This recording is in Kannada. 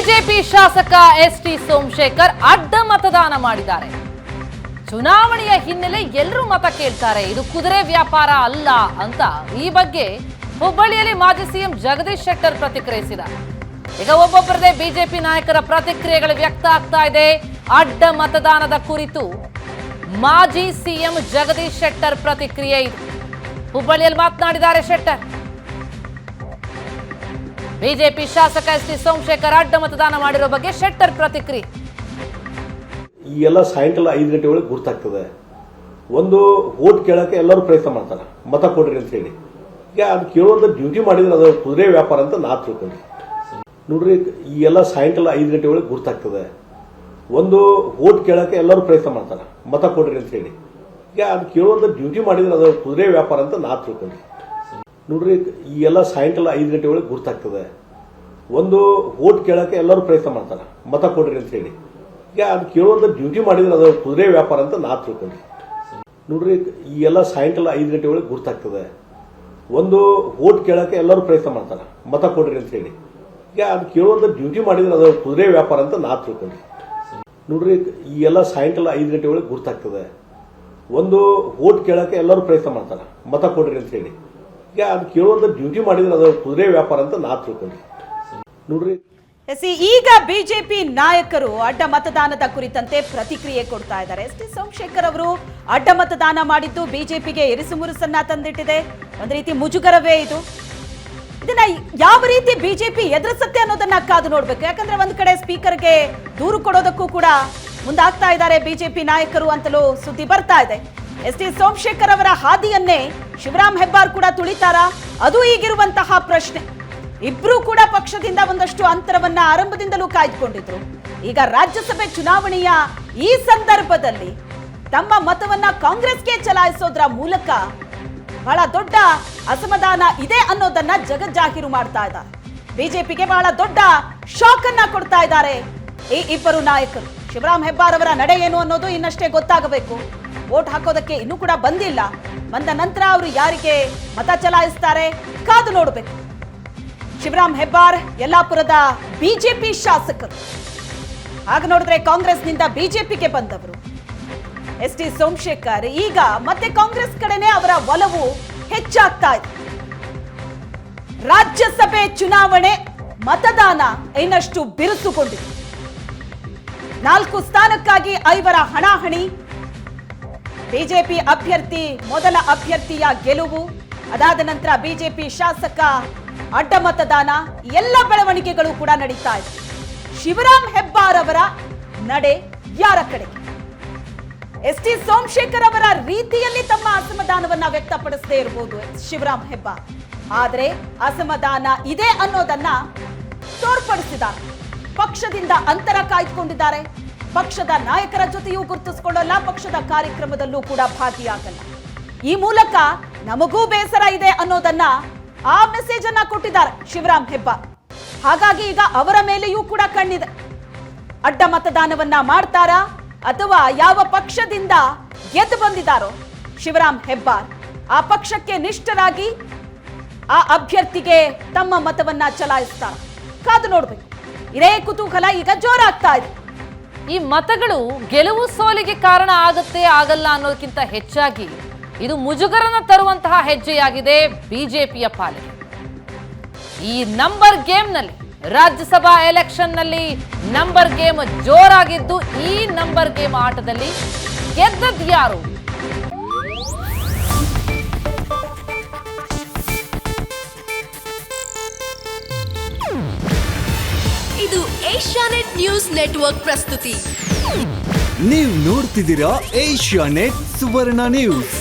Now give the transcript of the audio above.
ಬಿಜೆಪಿ ಶಾಸಕ ಎಸ್ಟಿ ಸೋಮಶೇಖರ್ ಅಡ್ಡ ಮತದಾನ ಮಾಡಿದ್ದಾರೆ. ಚುನಾವಣೆಯ ಹಿನ್ನೆಲೆ ಎಲ್ಲರೂ ಮತ ಕೇಳ್ತಾರೆ, ಇದು ಕುದುರೆ ವ್ಯಾಪಾರ ಅಲ್ಲ ಅಂತ ಈ ಬಗ್ಗೆ ಹುಬ್ಬಳ್ಳಿಯಲ್ಲಿ ಮಾಜಿ ಸಿಎಂ ಜಗದೀಶ್ ಶೆಟ್ಟರ್ ಪ್ರತಿಕ್ರಿಯಿಸಿದ್ದಾರೆ. ಈಗ ಒಬ್ಬೊಬ್ಬರದೇ ಬಿಜೆಪಿ ನಾಯಕರ ಪ್ರತಿಕ್ರಿಯೆಗಳು ವ್ಯಕ್ತ ಆಗ್ತಾ ಇದೆ. ಅಡ್ಡ ಮತದಾನದ ಕುರಿತು ಮಾಜಿ ಸಿಎಂ ಜಗದೀಶ್ ಶೆಟ್ಟರ್ ಪ್ರತಿಕ್ರಿಯೆ ಇದು. ಹುಬ್ಬಳ್ಳಿಯಲ್ಲಿ ಮಾತನಾಡಿದ್ದಾರೆ ಶೆಟ್ಟರ್. ಬಿಜೆಪಿ ಶಾಸಕ ಎಸ್ಟಿ ಸೋಮಶೇಖರ್ ಅಡ್ಡ ಮತದಾನ ಮಾಡಿರೋ ಬಗ್ಗೆ ಶೆಟ್ಟರ್ ಪ್ರತಿಕ್ರಿಯೆ. ಈ ಎಲ್ಲ ಸಾಯಂಕಾಲ 5 ಗಂಟೆ ಒಳಗೆ ಗುರ್ತಾಗ್ತದೆ. ಒಂದು ವೋಟ್ ಕೇಳಕ್ಕೆ ಎಲ್ಲರೂ ಪ್ರಯತ್ನ ಮಾಡ್ತಾರೆ, ಮತ ಕೊಡ್ರಿ ಅಂತ ಹೇಳಿ. ಈಗ ಅದು ಕೇಳುವಂತ ಡ್ಯೂಟಿ ಮಾಡಿದ್ರೆ ಅದು ಕುದುರೆ ವ್ಯಾಪಾರ ಅಂತ ನಾ ತಿಳ್ಕೊಂಡ್ರಿ. ನೋಡ್ರಿ, ಈ ಎಲ್ಲ ಸಾಯಂಕಾಲ 5 ಗಂಟೆ ಒಳಗೆ ಗುರ್ತಾಗ್ತದೆ. ಒಂದು ವೋಟ್ ಕೇಳಕ್ಕೆ ಎಲ್ಲರೂ ಪ್ರಯತ್ನ ಮಾಡ್ತಾರೆ, ಮತ ಕೊಡ್ರಿ ಅಂತ ಹೇಳಿ. ಈಗ ಅದು ಕೇಳುವಂತ ಡ್ಯೂಟಿ ಮಾಡಿದ್ರೆ ಅದು ಕುದುರೆ ವ್ಯಾಪಾರ ಅಂತ ನಾ ತಿಳ್ಕೊಂಡ್ರಿ. ನೋಡ್ರಿ, ಈ ಎಲ್ಲ ಸಾಯಂಕಾಲ 5 ಗಂಟೆ ಒಳಗೆ ಗುರ್ತಾಗ್ತದೆ. ಒಂದು ವೋಟ್ ಕೇಳಕ್ಕೆ ಎಲ್ಲರೂ ಪ್ರಯತ್ನ ಮಾಡ್ತಾರೆ, ಮತ ಕೊಡ್ರಿ ಅಂತ ಹೇಳಿ. ಈಗ ಅದು ಕೇಳುವಂತ ಡ್ಯೂಟಿ ಮಾಡಿದ್ರೆ ಅದು ಕುದುರೆ ವ್ಯಾಪಾರ ಅಂತ ನಾ ತಿಳ್ಕೊಂಡ್ರಿ. ನೋಡ್ರಿ, ಈ ಎಲ್ಲ ಸಾಯಂಕಾಲ 5 ಗಂಟೆ ಒಳಗೆ ಗುರ್ತಾಗ್ತದೆ. ಒಂದು ವೋಟ್ ಕೇಳಕ್ಕೆ ಎಲ್ಲರೂ ಪ್ರಯತ್ನ ಮಾಡ್ತಾರೆ, ಮತ ಕೊಡ್ರಿ ಅಂತ ಹೇಳಿ. ಈಗ ಅದು ಕೇಳುವಂತ ಡ್ಯೂಟಿ ಮಾಡಿದ್ರೆ ಅದು ಕುದುರೆ ವ್ಯಾಪಾರ ಅಂತ ನಾ ತಿಳ್ಕೊಂಡ್ರಿ. ನೋಡ್ರಿ, ಈ ಎಲ್ಲ ಸಾಯಂಕಾಲ 5 ಗಂಟೆ ಒಳಗೆ ಗುರ್ತಾಗ್ತದೆ. ಒಂದು ವೋಟ್ ಕೇಳಕ್ಕೆ ಎಲ್ಲರೂ ಪ್ರಯತ್ನ ಮಾಡ್ತಾರೆ, ಮತ ಕೊಡ್ರಿ ಅಂತ ಹೇಳಿ. ಈಗ ಅದು ಕೇಳುವಂತ ಡ್ಯೂಟಿ ಮಾಡಿದ್ರೆ ಅದು ಕುದುರೆ ವ್ಯಾಪಾರ ಅಂತ ನಾ ತಿಳ್ಕೊಂಡ್ರಿ. ನೋಡ್ರಿ, ಈಗ ಬಿಜೆಪಿ ನಾಯಕರು ಅಡ್ಡ ಮತದಾನದ ಕುರಿತಂತೆ ಪ್ರತಿಕ್ರಿಯೆ ಕೊಡ್ತಾ ಇದ್ದಾರೆ. ಎಸ್ ಟಿ ಸೋಮಶೇಖರ್ ಅವರು ಅಡ್ಡ ಮತದಾನ ಮಾಡಿದ್ದು ಬಿಜೆಪಿಗೆ ಇರಿಸುಮುರುಸನ್ನ ತಂದಿಟ್ಟಿದೆ. ಒಂದ್ ರೀತಿ ಮುಜುಗರವೇ ಇದು. ಇದನ್ನ ಯಾವ ರೀತಿ ಬಿಜೆಪಿ ಎದುರಿಸುತ್ತೆ ಅನ್ನೋದನ್ನ ಕಾದು ನೋಡ್ಬೇಕು. ಯಾಕಂದ್ರೆ ಒಂದ್ ಕಡೆ ಸ್ಪೀಕರ್ಗೆ ದೂರು ಕೊಡೋದಕ್ಕೂ ಕೂಡ ಮುಂದಾಗ್ತಾ ಇದ್ದಾರೆ ಬಿಜೆಪಿ ನಾಯಕರು ಅಂತಲೂ ಸುದ್ದಿ ಬರ್ತಾ ಇದೆ. ಎಸ್ ಟಿ ಸೋಮಶೇಖರ್ ಅವರ ಹಾದಿಯನ್ನೇ ಶಿವರಾಮ್ ಹೆಬ್ಬಾರ್ ಕೂಡ ತುಳಿತಾರಾ? ಅದು ಈಗಿರುವಂತಹ ಪ್ರಶ್ನೆ. ಇಬ್ರು ಕೂಡ ಪಕ್ಷದಿಂದ ಒಂದಷ್ಟು ಅಂತರವನ್ನ ಆರಂಭದಿಂದಲೂ ಕಾಯ್ದುಕೊಂಡಿದ್ರು. ಈಗ ರಾಜ್ಯಸಭೆ ಚುನಾವಣೆಯ ಈ ಸಂದರ್ಭದಲ್ಲಿ ತಮ್ಮ ಮತವನ್ನ ಕಾಂಗ್ರೆಸ್ಗೆ ಚಲಾಯಿಸೋದ್ರ ಮೂಲಕ ಬಹಳ ದೊಡ್ಡ ಅಸಮಾಧಾನ ಇದೆ ಅನ್ನೋದನ್ನ ಜಗಜ್ಜಾಹೀರು ಮಾಡ್ತಾ ಇದ್ದಾರೆ. ಬಿಜೆಪಿಗೆ ಬಹಳ ದೊಡ್ಡ ಶಾಕ್ ಅನ್ನ ಕೊಡ್ತಾ ಇದ್ದಾರೆ ಈ ಇಬ್ಬರು ನಾಯಕರು. ಶಿವರಾಮ್ ಹೆಬ್ಬಾರ್ ಅವರ ನಡೆ ಏನು ಅನ್ನೋದು ಇನ್ನಷ್ಟೇ ಗೊತ್ತಾಗಬೇಕು. ವೋಟ್ ಹಾಕೋದಕ್ಕೆ ಇನ್ನೂ ಕೂಡ ಬಂದಿಲ್ಲ. ಬಂದ ನಂತರ ಅವರು ಯಾರಿಗೆ ಮತ ಚಲಾಯಿಸ್ತಾರೆ ಕಾದು ನೋಡಬೇಕು. ಶಿವರಾಮ್ ಹೆಬ್ಬಾರ್ ಯಲ್ಲಾಪುರದ ಬಿಜೆಪಿ ಶಾಸಕರು. ಹಾಗೆ ನೋಡಿದ್ರೆ ಕಾಂಗ್ರೆಸ್ನಿಂದ ಬಿಜೆಪಿಗೆ ಬಂದವರು. ಎಸ್ ಟಿ ಸೋಮಶೇಖರ್ ಈಗ ಮತ್ತೆ ಕಾಂಗ್ರೆಸ್ ಕಡೆನೆ ಅವರ ಒಲವು ಹೆಚ್ಚಾಗ್ತಾ ಇದೆ. ರಾಜ್ಯಸಭೆ ಚುನಾವಣೆ ಮತದಾನ ಇನ್ನಷ್ಟು ಬಿರುಸುಗೊಂಡಿದೆ. 4 ಸ್ಥಾನಕ್ಕಾಗಿ 5 ಹಣಾಹಣಿ. ಬಿಜೆಪಿ ಅಭ್ಯರ್ಥಿ ಮೊದಲ ಅಭ್ಯರ್ಥಿಯ ಗೆಲುವು, ಅದಾದ ನಂತರ ಬಿಜೆಪಿ ಶಾಸಕ ಅಡ್ಡ ಮತದಾನ, ಎಲ್ಲ ಬೆಳವಣಿಗೆಗಳು ಕೂಡ ನಡೀತಾ ಇದೆ. ಶಿವರಾಮ್ ಹೆಬ್ಬಾರ್ ಅವರ ನಡೆ ಯಾರ ಕಡೆಗೆ? ಎಸ್ ಟಿ ಸೋಮಶೇಖರ್ ಅವರ ರೀತಿಯಲ್ಲಿ ತಮ್ಮ ಅಸಮಾಧಾನವನ್ನ ವ್ಯಕ್ತಪಡಿಸದೇ ಇರಬಹುದು ಶಿವರಾಮ್ ಹೆಬ್ಬಾರ್, ಆದ್ರೆ ಅಸಮಾಧಾನ ಇದೆ ಅನ್ನೋದನ್ನ ತೋರ್ಪಡಿಸಿದ್ದಾರೆ. ಪಕ್ಷದಿಂದ ಅಂತರ ಕಾಯ್ದುಕೊಂಡಿದ್ದಾರೆ. ಪಕ್ಷದ ನಾಯಕರ ಜೊತೆಯೂ ಗುರುತಿಸಿಕೊಳ್ಳಲ್ಲ, ಪಕ್ಷದ ಕಾರ್ಯಕ್ರಮದಲ್ಲೂ ಕೂಡ ಭಾಗಿಯಾಗಲ್ಲ. ಈ ಮೂಲಕ ನಮಗೂ ಬೇಸರ ಇದೆ ಅನ್ನೋದನ್ನ ಆ ಮೆಸೇಜ್ ಅನ್ನ ಕೊಟ್ಟಿದ್ದಾರೆ ಶಿವರಾಮ್ ಹೆಬ್ಬಾರ್. ಹಾಗಾಗಿ ಈಗ ಅವರ ಮೇಲೆಯೂ ಕೂಡ ಕಣ್ಣಿದೆ. ಅಡ್ಡ ಮತದಾನವನ್ನ ಮಾಡ್ತಾರಾ ಅಥವಾ ಯಾವ ಪಕ್ಷದಿಂದ ಗೆದ್ದು ಬಂದಿದ್ದಾರೋ ಶಿವರಾಮ್ ಹೆಬ್ಬಾರ್ ಆ ಪಕ್ಷಕ್ಕೆ ನಿಷ್ಠರಾಗಿ ಆ ಅಭ್ಯರ್ಥಿಗೆ ತಮ್ಮ ಮತವನ್ನ ಚಲಾಯಿಸ್ತಾರ? ಕಾದು ನೋಡ್ಬೇಕು. ಇದೇ ಕುತೂಹಲ ಈಗ ಜೋರಾಗ್ತಾ ಇದೆ. ಈ ಮತಗಳು ಗೆಲುವು ಸೋಲಿಗೆ ಕಾರಣ ಆಗುತ್ತೆ ಆಗಲ್ಲ ಅನ್ನೋದಕ್ಕಿಂತ ಹೆಚ್ಚಾಗಿ ಇದು ಮುಜುಗರನ ತರುವಂತಹ ಹೆಜ್ಜೆಯಾಗಿದೆ ಬಿಜೆಪಿಯ ಪಾಲಿಗೆ. ಈ ನಂಬರ್ ಗೇಮ್ನಲ್ಲಿ, ರಾಜ್ಯಸಭಾ ಎಲೆಕ್ಷನ್ನಲ್ಲಿ ನಂಬರ್ ಗೇಮ್ ಜೋರಾಗಿದ್ದು, ಈ ನಂಬರ್ ಗೇಮ್ ಆಟದಲ್ಲಿ ಗೆದ್ದದ್ದು ಯಾರು? ಇದು ಏಷ್ಯಾನೆಟ್ ನ್ಯೂಸ್ ನೆಟ್ವರ್ಕ್ ಪ್ರಸ್ತುತಿ. ನೀವು ನೋಡ್ತಿದ್ದೀರಾ ಏಷ್ಯಾನೆಟ್ ಸುವರ್ಣ ನ್ಯೂಸ್.